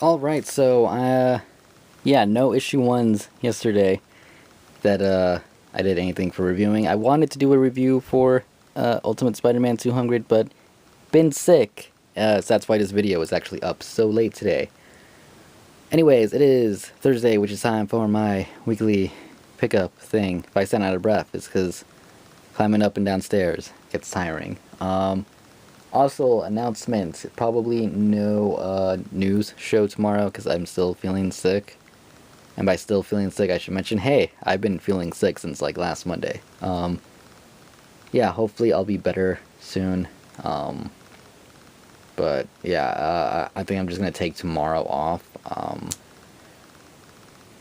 Alright, so, yeah, no issue ones yesterday that, I did anything for reviewing. I wanted to do a review for, Ultimate Spider-Man 200, but been sick. So that's why this video is actually up so late today. Anyways, it is Thursday, which is time for my weekly pickup thing. If I sound out of breath, it's because climbing up and down stairs gets tiring. Also, announcement, probably no news show tomorrow because I'm still feeling sick. And by still feeling sick, I should mention, hey, I've been feeling sick since like last Monday. Yeah, hopefully I'll be better soon. But yeah, I think I'm just gonna take tomorrow off,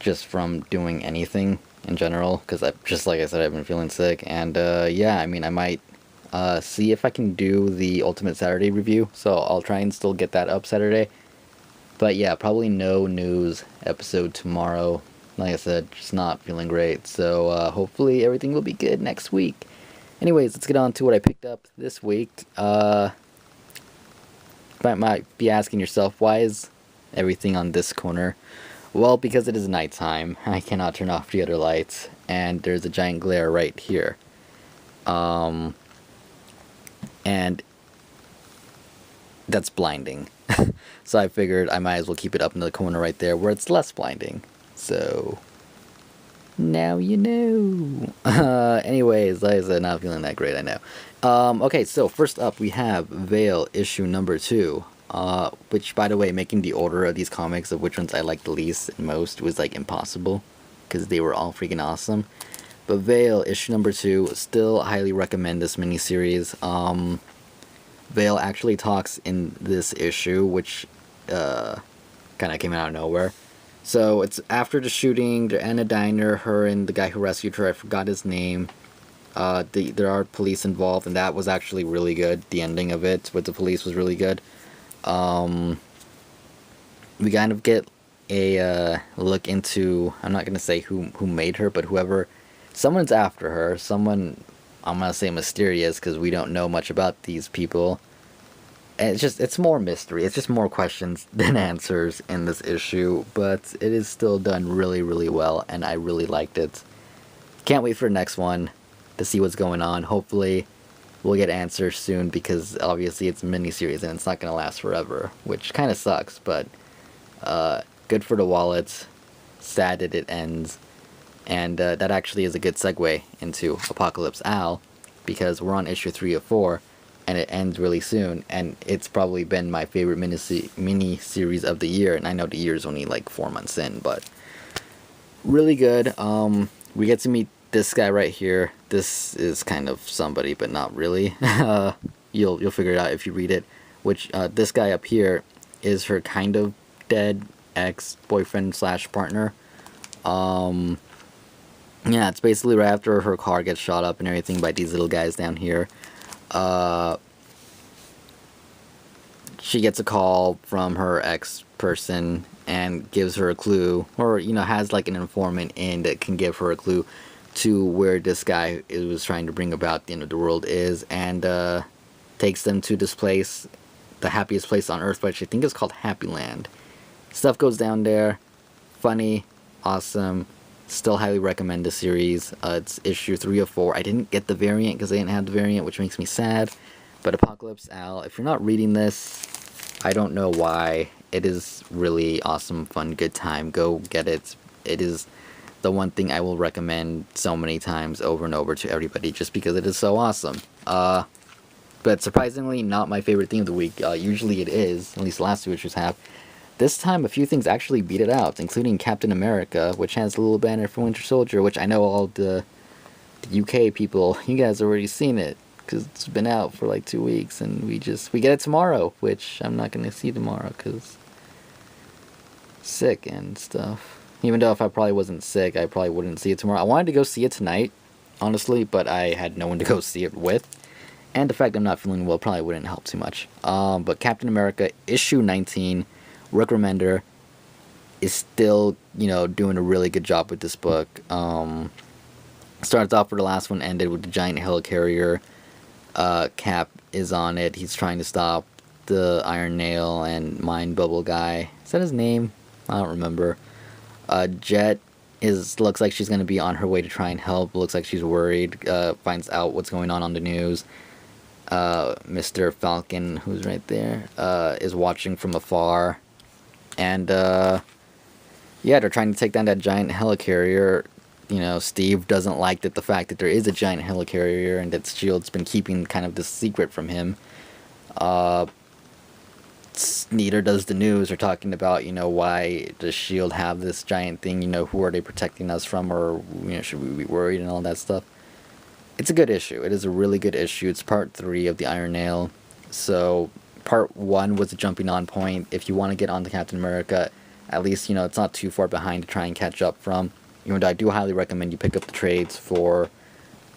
just from doing anything in general, because just like I said, I've been feeling sick, and yeah, I mean, I might see if I can do the Ultimate Saturday review, so I'll try and still get that up Saturday. But yeah, probably no news episode tomorrow. Like I said, just not feeling great, so hopefully everything will be good next week. Anyways, let's get on to what I picked up this week. You might be asking yourself, why is everything on this corner? Well, because it is nighttime, I cannot turn off the other lights, and there's a giant glare right here. And that's blinding. So I figured I might as well keep it up in the corner right there where it's less blinding. So now you know. Anyways, like I said, not feeling that great, I know. Okay, so first up we have Veil issue number 2. Which, by the way, making the order of these comics of which ones I liked the least and most was like impossible, because they were all freaking awesome. But Veil issue number 2, still highly recommend this miniseries. Veil actually talks in this issue, which kind of came out of nowhere. So it's after the shooting, they're in a diner, her and the guy who rescued her, I forgot his name. There are police involved, and that was actually really good. The ending of it with the police was really good. We kind of get a look into, I'm not going to say who made her, but whoever, someone's after her, someone, I'm going to say mysterious, because we don't know much about these people. And it's more mystery, it's just more questions than answers in this issue, but it is still done really, really well, and I really liked it. Can't wait for the next one to see what's going on. Hopefully we'll get answers soon, because obviously it's a miniseries and it's not going to last forever, which kind of sucks, but good for the wallet. Sad that it ends. And that actually is a good segue into Apocalypse Al, because we're on issue 3 of 4, and it ends really soon, and it's probably been my favorite mini-series of the year, and I know the year's only like 4 months in, but really good. We get to meet this guy right here. This is kind of somebody, but not really. You'll figure it out if you read it. Which this guy up here is her kind of dead ex-boyfriend slash partner. Yeah, it's basically right after her car gets shot up and everything by these little guys down here. She gets a call from her ex-person and gives her a clue, or has like an informant in that can give her a clue to where this guy was trying to bring about the end of the world is, and takes them to this place, the happiest place on earth, which I think is called Happy Land. Stuff goes down there. Funny, awesome. Still highly recommend the series. It's issue 3 of 4. I didn't get the variant because I didn't have the variant, which makes me sad. But Apocalypse Al, if you're not reading this, I don't know why. It is really awesome, fun, good time. Go get it. It is the one thing I will recommend so many times over and over to everybody, just because it is so awesome. But surprisingly, not my favorite theme of the week. Usually it is, at least the last 2 issues have. This time, a few things actually beat it out, including Captain America, which has a little banner for Winter Soldier, which I know all the UK people, you guys already seen it, because it's been out for like 2 weeks, and we get it tomorrow, which I'm not going to see tomorrow, because sick and stuff. Even though if I probably wasn't sick, I probably wouldn't see it tomorrow. I wanted to go see it tonight, honestly, but I had no one to go see it with. And the fact I'm not feeling well probably wouldn't help too much. But Captain America, issue 19, Rick Remender is still, doing a really good job with this book. Starts off where the last one ended with the giant helicarrier. Cap is on it. He's trying to stop the Iron Nail and Mind Bubble guy Is that his name? I don't remember. Jet looks like she's gonna be on her way to try and help. Looks like she's worried. Finds out what's going on the news. Mr. Falcon, who's right there, is watching from afar, and yeah, they're trying to take down that giant helicarrier. You know, Steve doesn't like the fact that there is a giant helicarrier and that Shield's been keeping kind of this secret from him. Neither does the news. They're talking about, why does Shield have this giant thing? Who are they protecting us from, or should we be worried and all that stuff. It's a good issue. It is a really good issue. It's part 3 of the Iron Nail. So part 1 was a jumping on point. If you want to get onto Captain America, at least it's not too far behind to try and catch up from. I do highly recommend you pick up the trades for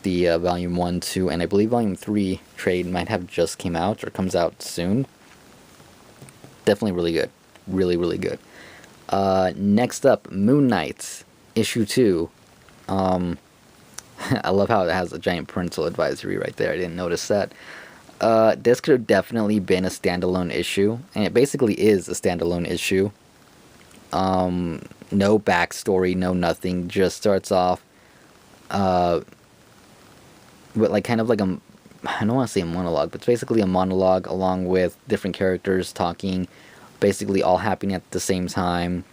the Volume 1, 2, and I believe Volume 3 trade might have just came out or comes out soon. Definitely really good. Really, really good. Next up, Moon Knight, issue 2. I love how it has a giant parental advisory right there. I didn't notice that. This could have definitely been a standalone issue, and it basically is a standalone issue. No backstory, no nothing. Just starts off with kind of like I don't want to say a monologue, but it's basically a monologue along with different characters talking, basically all happening at the same time,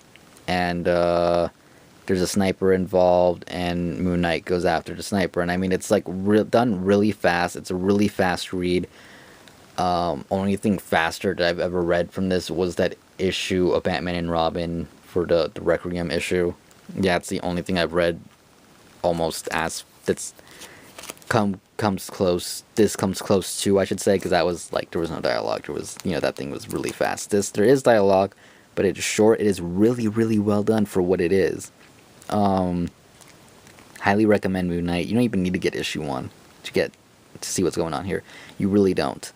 and there's a sniper involved, and Moon Knight goes after the sniper, and I mean, it's like done really fast. It's a really fast read. Only thing faster that I've ever read from this was that issue of Batman and Robin for the Requiem issue. Yeah, it's the only thing I've read almost as that's comes close. This comes close to, I should say, because that was like, there was no dialogue. There was, that thing was really fast. There is dialogue, but it's short. It is really, really well done for what it is. Highly recommend Moon Knight. You don't even need to get issue 1 to see what's going on here. You really don't.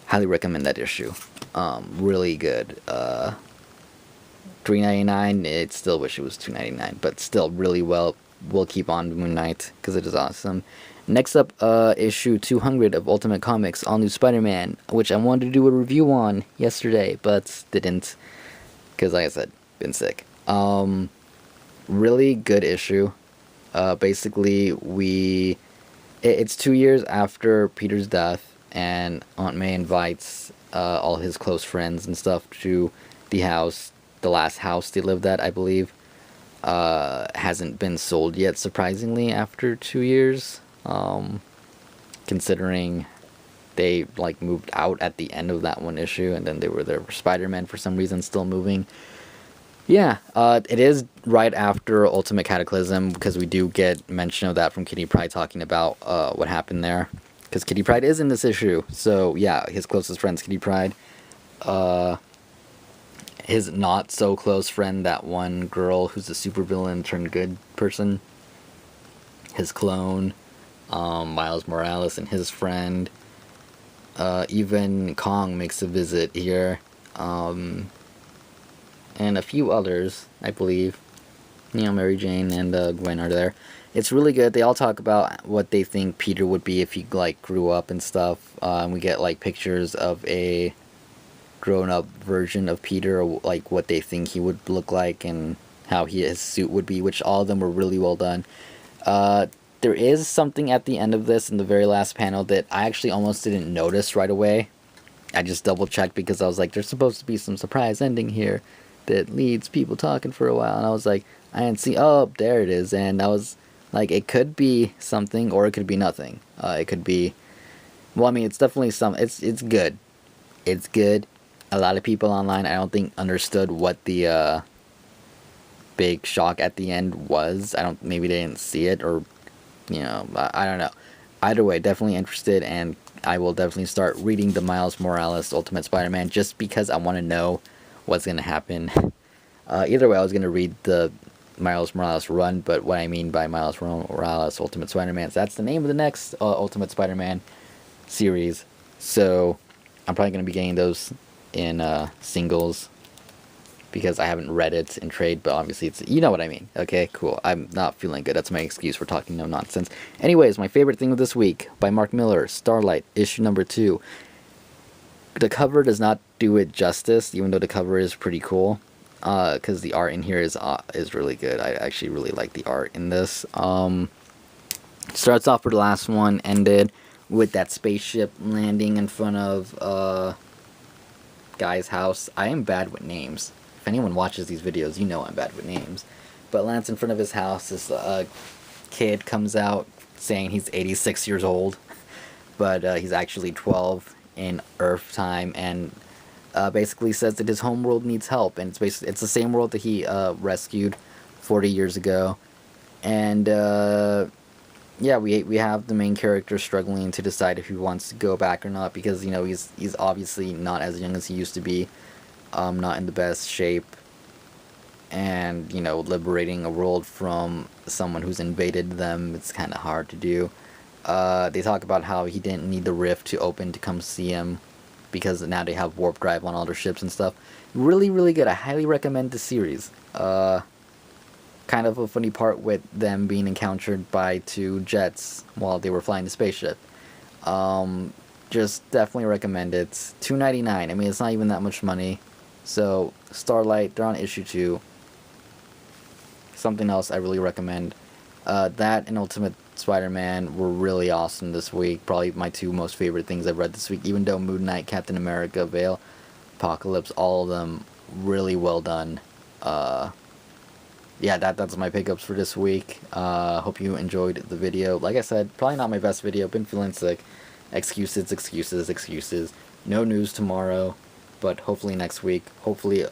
Highly recommend that issue. Really good. $3.99. It still wish it was $2.99, but still really well. We'll keep on Moon Knight because it is awesome. Next up, issue 200 of Ultimate Comics, All New Spider-Man, which I wanted to do a review on yesterday, but didn't, because like I said, been sick. Really good issue. Basically, it's 2 years after Peter's death, and Aunt May invites all his close friends and stuff to the house, the last house they lived at, I believe. Hasn't been sold yet, surprisingly, after 2 years. Considering they moved out at the end of that one issue, and then they were there for Spider-Man for some reason, still moving. Yeah, it is right after Ultimate Cataclysm, because we do get mention of that from Kitty Pryde talking about what happened there, because Kitty Pryde is in this issue. So yeah, his closest friend's Kitty Pryde. His not so close friend, that one girl who's a supervillain turned good person, his clone, Miles Morales and his friend. Even Kong makes a visit here, and a few others, I believe. Mary Jane and Gwen are there. It's really good. They all talk about what they think Peter would be if he grew up and stuff. And we get pictures of a grown-up version of Peter, or what they think he would look like and how his suit would be, which all of them were really well done. There is something at the end of this, in the very last panel, that I actually almost didn't notice right away. I just double-checked because I was like, there's supposed to be some surprise ending here that leads people talking for a while, and I was like, I didn't see, oh, there it is, and I was like, it could be something, or it could be nothing. It could be, well, I mean, it's definitely it's good. It's good. A lot of people online, I don't think, understood what the big shock at the end was. Maybe they didn't see it, or I don't know. Either way, definitely interested, and I will definitely start reading the Miles Morales Ultimate Spider-Man just because I want to know what's going to happen. Either way, I was going to read the Miles Morales run, but what I mean by Miles Morales Ultimate Spider-Man is that's the name of the next Ultimate Spider-Man series. So I'm probably going to be getting those in singles, because I haven't read it in trade, but obviously it's, you know what I mean. Okay, cool. I'm not feeling good. That's my excuse for talking no nonsense. Anyways, my favorite thing of this week, by Mark Millar, Starlight, issue number 2. The cover does not do it justice, even though the cover is pretty cool. Because the art in here is really good. I actually really like the art in this. Starts off with the last one, ended with that spaceship landing in front of guy's house. I am bad with names. If anyone watches these videos, you know I'm bad with names. But lands in front of his house. This kid comes out saying he's 86 years old, but he's actually 12 in Earth time, and basically says that his homeworld needs help, and it's the same world that he rescued 40 years ago, and yeah, we have the main character struggling to decide if he wants to go back or not, because you know he's obviously not as young as he used to be, not in the best shape, and you know, liberating a world from someone who's invaded them, it's kind of hard to do. They talk about how he didn't need the rift to open to come see him, because now they have warp drive on all their ships and stuff. Really, really good. I highly recommend this series. Kind of a funny part with them being encountered by two jets while they were flying the spaceship. Just definitely recommend it. $2.99. I mean, it's not even that much money. So, Starlight, they're on issue 2. Something else I really recommend. That and Ultimate Spider-Man were really awesome this week. Probably my 2 most favorite things I've read this week. Even though Moon Knight, Captain America, Veil, Apocalypse, all of them really well done. Yeah, that's my pickups for this week. Hope you enjoyed the video. Like I said, probably not my best video. Been feeling sick. Excuses, excuses, excuses. No news tomorrow, but hopefully next week. Hopefully,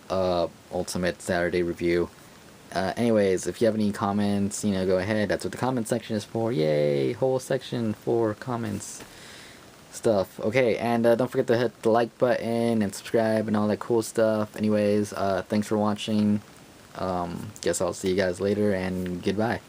Ultimate Saturday review. Anyways, if you have any comments, you know, go ahead. That's what the comment section is for. Yay! Whole section for comments stuff. Okay, and don't forget to hit the like button and subscribe and all that cool stuff. Anyways, thanks for watching. Guess I'll see you guys later, and goodbye.